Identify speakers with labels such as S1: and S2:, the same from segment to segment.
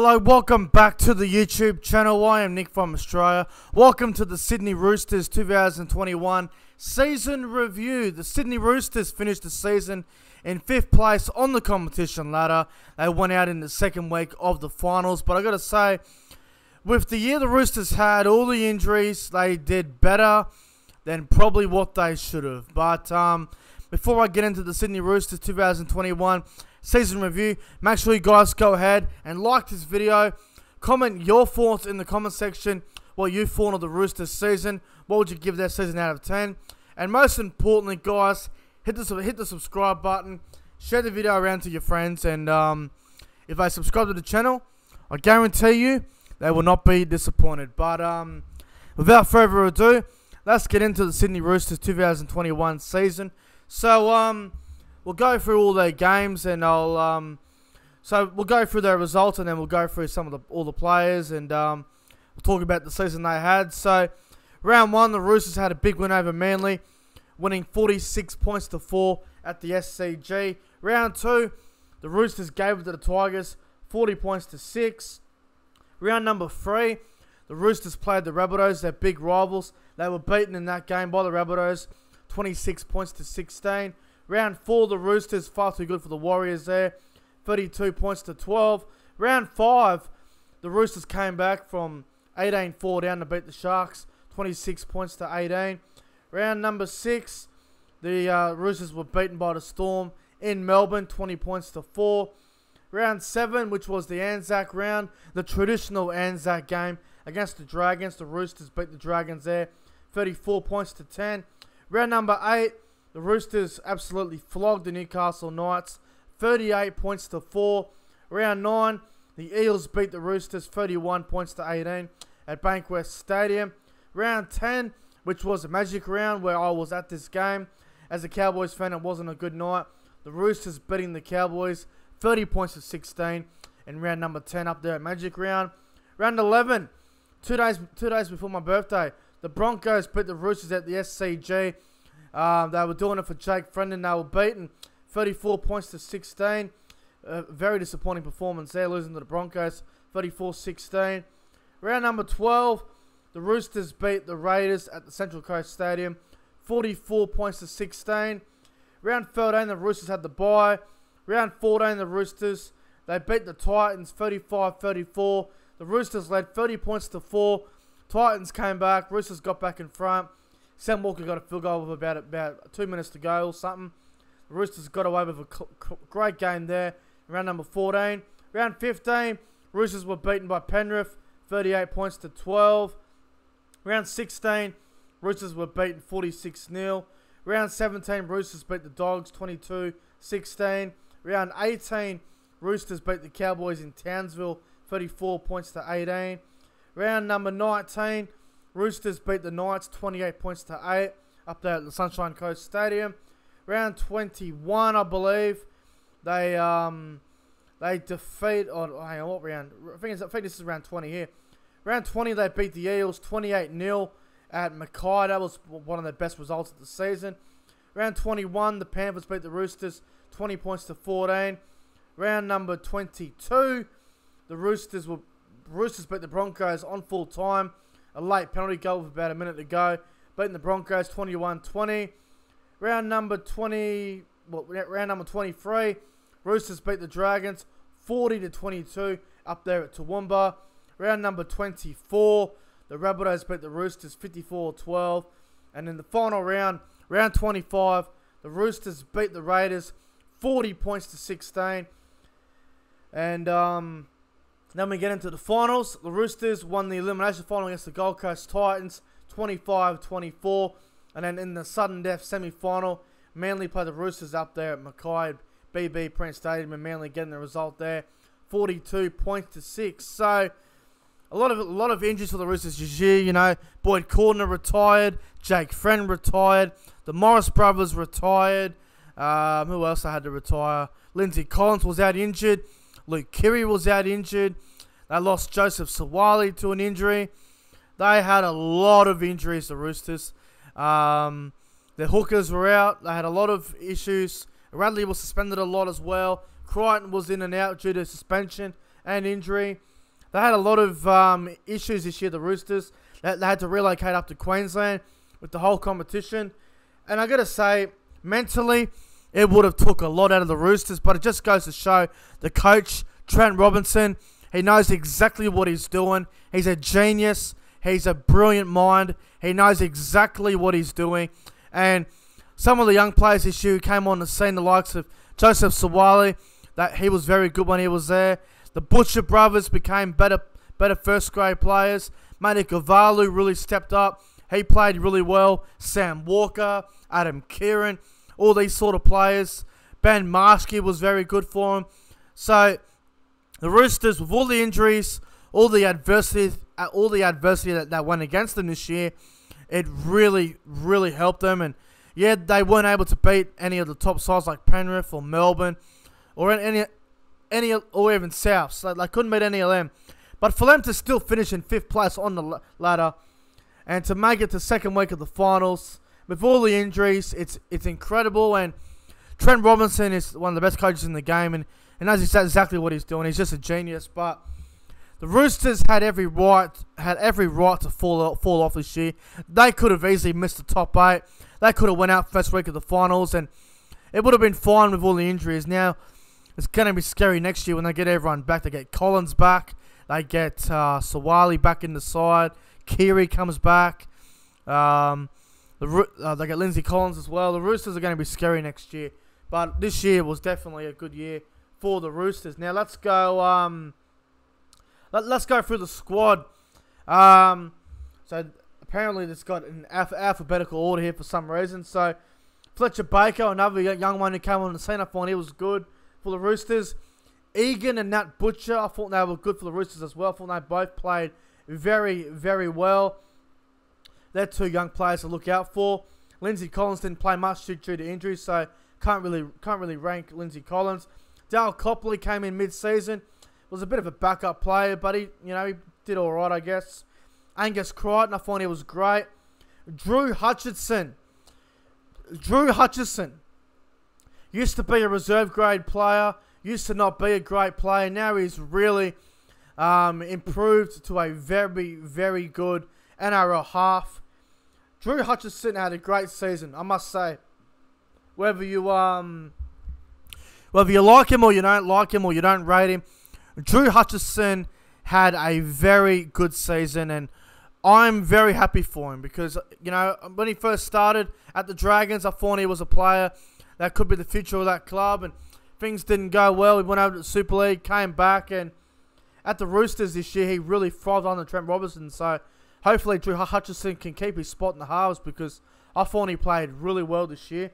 S1: Hello, welcome back to the YouTube channel. I am Nick from Australia. Welcome to the Sydney Roosters 2021 season review. The Sydney Roosters finished the season in 5th place on the competition ladder. They went out in the second week of the finals, but I got to say, with the year the Roosters had, all the injuries, they did better than probably what they should have. But before I get into the Sydney Roosters 2021 season review, make sure you guys go ahead and like this video. Comment your thoughts in the comment section. What you thought of the Roosters season. What would you give their season out of 10? And most importantly, guys, hit the subscribe button. Share the video around to your friends. And if they subscribe to the channel, I guarantee you they will not be disappointed. But without further ado, let's get into the Sydney Roosters 2021 season. So we'll go through all their games, and we'll go through their results, and then we'll go through all the players, and we'll talk about the season they had. So round 1, the Roosters had a big win over Manly, winning 46 points to 4 at the SCG. Round 2, the Roosters gave it to the Tigers, 40 points to 6. Round number 3, the Roosters played the Rabbitohs, their big rivals. They were beaten in that game by the Rabbitohs, 26 points to 16. Round 4, the Roosters, far too good for the Warriors there, 32 points to 12. Round 5, the Roosters came back from 18-4 down to beat the Sharks, 26 points to 18. Round number 6, the Roosters were beaten by the Storm in Melbourne, 20 points to 4. Round 7, which was the Anzac round, the traditional Anzac game against the Dragons. The Roosters beat the Dragons there, 34 points to 10. Round number 8, the Roosters absolutely flogged the Newcastle Knights, 38 points to 4. Round 9, the Eels beat the Roosters, 31 points to 18 at Bankwest Stadium. Round 10, which was a magic round where I was at this game. As a Cowboys fan, it wasn't a good night. The Roosters beating the Cowboys, 30 points to 16 in round number 10 up there at Magic Round. Round 11, two days before my birthday, the Broncos beat the Roosters at the SCG. They were doing it for Jake Friendon. They were beaten 34 points to 16. Very disappointing performance there, losing to the Broncos 34-16. Round number 12, the Roosters beat the Raiders at the Central Coast Stadium, 44 points to 16. Round 13, the Roosters had the bye. Round 14, the Roosters, they beat the Titans 35-34. The Roosters led 30 points to 4. Titans came back. Roosters got back in front. Sam Walker got a field goal with about 2 minutes to go or something. The Roosters got away with a great game there. Round number 14. Round 15, Roosters were beaten by Penrith, 38 points to 12. Round 16, Roosters were beaten 46-0. Round 17, Roosters beat the Dogs 22-16. Round 18, Roosters beat the Cowboys in Townsville, 34 points to 18. Round number 19, Roosters beat the Knights 28 points to 8 up there at the Sunshine Coast Stadium. Round 21, I believe, they defeat. Oh, hang on, what round? I think this is round 20 here. Round 20, they beat the Eels 28-0 at Mackay. That was one of their best results of the season. Round 21, the Panthers beat the Roosters 20 points to 14. Round number 22, the Roosters beat the Broncos on full time. A late penalty goal with about a minute to go, beating the Broncos 21-20. Round number 23, Roosters beat the Dragons 40-22 up there at Toowoomba. Round number 24, the Rabbitohs beat the Roosters 54-12. And in the final round, round 25, the Roosters beat the Raiders 40 points to 16. And then we get into the finals. The Roosters won the elimination final against the Gold Coast Titans 25-24. And then in the sudden death semi-final, Manly played the Roosters up there at Mackay BB Prince Stadium, and Manly getting the result there, 42 points to 6. So a lot of injuries for the Roosters this year. You know, Boyd Cordner retired, Jake Friend retired, the Morris brothers retired. Who else I had to retire? Lindsay Collins was out injured. Luke Keary was out injured. They lost Joseph Sawali to an injury. They had a lot of injuries, the Roosters. Their hookers were out. They had a lot of issues. Radley was suspended a lot as well. Crichton was in and out due to suspension and injury. They had a lot of issues this year, the Roosters. They had to relocate up to Queensland with the whole competition. And I got to say, mentally, it would have took a lot out of the Roosters, but it just goes to show the coach, Trent Robinson, he knows exactly what he's doing. He's a genius. He's a brilliant mind. He knows exactly what he's doing. And some of the young players this year who came on the scene, the likes of Joseph Sawali, that he was very good when he was there. The Butcher brothers became better first grade players. Manik Avalu really stepped up. He played really well. Sam Walker, Adam Kieran, all these sort of players. Ben Marshke was very good for him. So the Roosters, with all the injuries, all the adversity that went against them this year, it really, really helped them. And yeah, they weren't able to beat any of the top sides like Penrith or Melbourne or any or even South. So they couldn't beat any of them. But for them to still finish in 5th place on the ladder and to make it to second week of the finals with all the injuries, it's incredible. And Trent Robinson is one of the best coaches in the game, and knows exactly what he's doing. He's just a genius. But the Roosters had every right to fall off this year. They could have easily missed the top 8. They could have went out first week of the finals, and it would have been fine with all the injuries. Now it's going to be scary next year when they get everyone back. They get Collins back. They get Sawali back in the side. Keary comes back. They get Lindsay Collins as well. The Roosters are going to be scary next year. But this year was definitely a good year for the Roosters. Now let's go. Let's go through the squad. So apparently it's got an alphabetical order here for some reason. So Fletcher Baker, another young one who came on the scene, I thought he was good for the Roosters. Egan and Nat Butcher, I thought they were good for the Roosters as well. I thought they both played very, very well. They're 2 young players to look out for. Lindsay Collins didn't play much due to injuries, so can't really rank Lindsay Collins. Dale Copley came in mid-season. Was a bit of a backup player, but he did all right, I guess. Angus Crichton, I thought he was great. Drew Hutchison used to be a reserve grade player. Used to not be a great player. Now he's really improved to a very, very good NRL half. Drew Hutchison had a great season, I must say. Whether you like him or you don't like him or you don't rate him, Drew Hutchison had a very good season, and I'm very happy for him because, when he first started at the Dragons, I thought he was a player that could be the future of that club, and things didn't go well. He went over to the Super League, came back, and at the Roosters this year, he really thrived under Trent Robinson. So hopefully Drew Hutchison can keep his spot in the halves because I thought he played really well this year.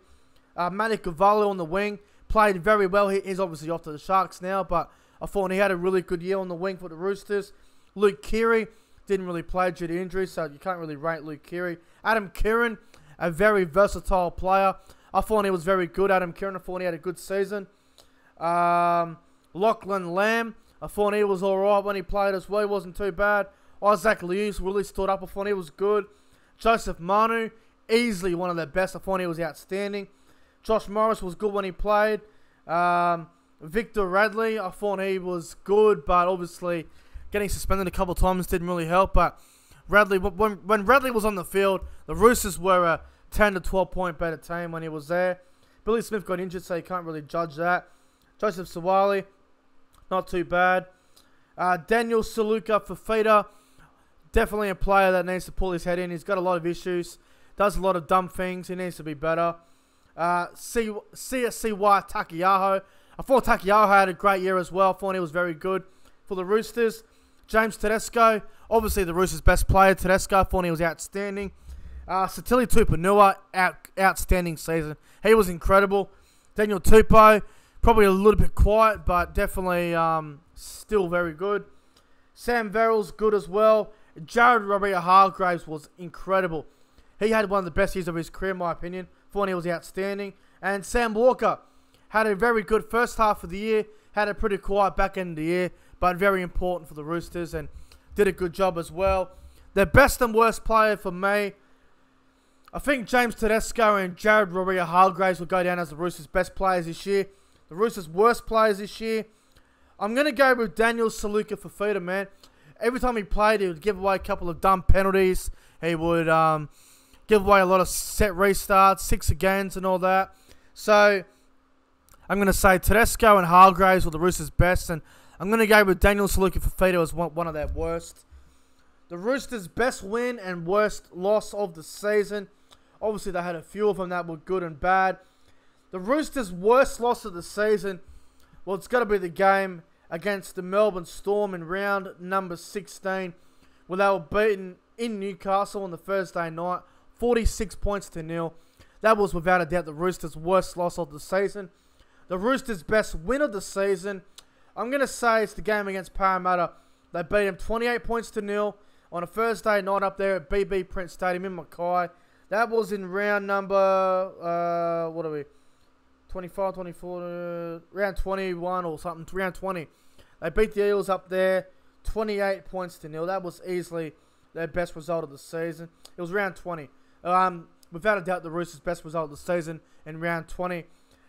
S1: Manik Avalu on the wing played very well. He's obviously off to the Sharks now, but I thought he had a really good year on the wing for the Roosters. Luke Keary didn't really play due to injury, so you can't really rate Luke Keary. Adam Kieran, a very versatile player. I thought he was very good. Adam Kieran, I thought he had a good season. Lachlan Lamb, I thought he was alright when he played as well. He wasn't too bad. Isaac Lius really stood up. I thought he was good. Joseph Manu, easily one of their best. I thought he was outstanding. Josh Morris was good when he played. Victor Radley, I thought he was good, but obviously getting suspended a couple of times didn't really help. But Radley, when Radley was on the field, the Roosters were a 10 to 12 point better team when he was there. Billy Smith got injured, so you can't really judge that. Joseph Sawali, not too bad. Daniel Saluka Fafita, definitely a player that needs to pull his head in. He's got a lot of issues, does a lot of dumb things. He needs to be better. CSCY Takiyaho. I thought Takiyaho had a great year as well. I thought he was very good for the Roosters. James Tedesco, obviously the Roosters' best player. Tedesco, I thought he was outstanding. Satili Tupanua, outstanding season. He was incredible. Daniel Tupou, probably a little bit quiet, but definitely still very good. Sam Verrill's good as well. Jared Roberta-Hargraves was incredible. He had one of the best years of his career, in my opinion. Thought he was outstanding. And Sam Walker had a very good first half of the year. Had a pretty quiet back end of the year, but very important for the Roosters and did a good job as well. The best and worst player for me, I think James Tedesco and Jared Roberta-Hargraves will go down as the Roosters' best players this year. The Roosters' worst players this year, I'm going to go with Daniel Saluka Fafita, man. Every time he played, he would give away a couple of dumb penalties. He would give away a lot of set restarts, 6 agains and all that. So, I'm going to say Tedesco and Hargraves were the Roosters' best. And I'm going to go with Daniel Saluka Fafita as one of their worst. The Roosters' best win and worst loss of the season. Obviously, they had a few of them that were good and bad. The Roosters' worst loss of the season, well, it's got to be the game against the Melbourne Storm in round number 16, where they were beaten in Newcastle on the Thursday night, 46 points to 0. That was without a doubt the Roosters' worst loss of the season. The Roosters' best win of the season, I'm going to say it's the game against Parramatta. They beat them 28 points to 0 on a Thursday night up there at BB Prince Stadium in Mackay. That was in round number, 25, 24, round 21 or something, round 20. They beat the Eels up there, 28 points to 0. That was easily their best result of the season. It was round 20. Without a doubt, the Roosters' best result of the season in round 20.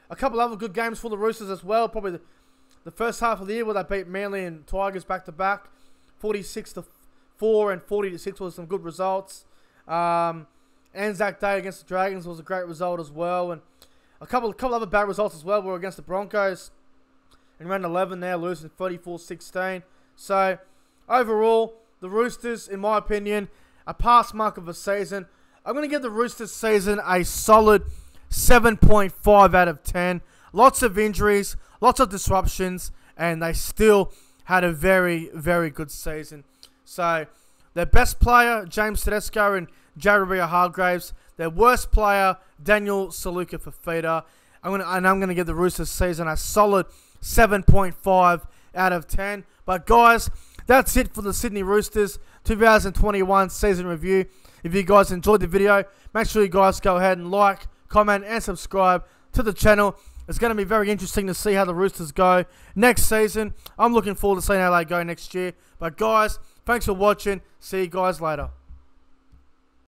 S1: A couple other good games for the Roosters as well. Probably the first half of the year where they beat Manly and Tigers back-to-back. 46-4 and 40-6 was some good results. Anzac Day against the Dragons was a great result as well. And a couple other bad results as well were against the Broncos in round 11 there, losing 34-16. So, overall, the Roosters, in my opinion, a pass mark of a season. I'm going to give the Roosters season a solid 7.5 out of 10. Lots of injuries, lots of disruptions, and they still had a very, very good season. So, their best player, James Tedesco and Jarrah Hargraves. Their worst player, Daniel Saluka Fafita. I'm going to give the Roosters season a solid 7.5 out of 10. But guys, that's it for the Sydney Roosters 2021 season review. If you guys enjoyed the video, make sure you guys go ahead and like, comment, and subscribe to the channel. It's going to be very interesting to see how the Roosters go next season. I'm looking forward to seeing how they go next year. But guys, thanks for watching. See you guys later.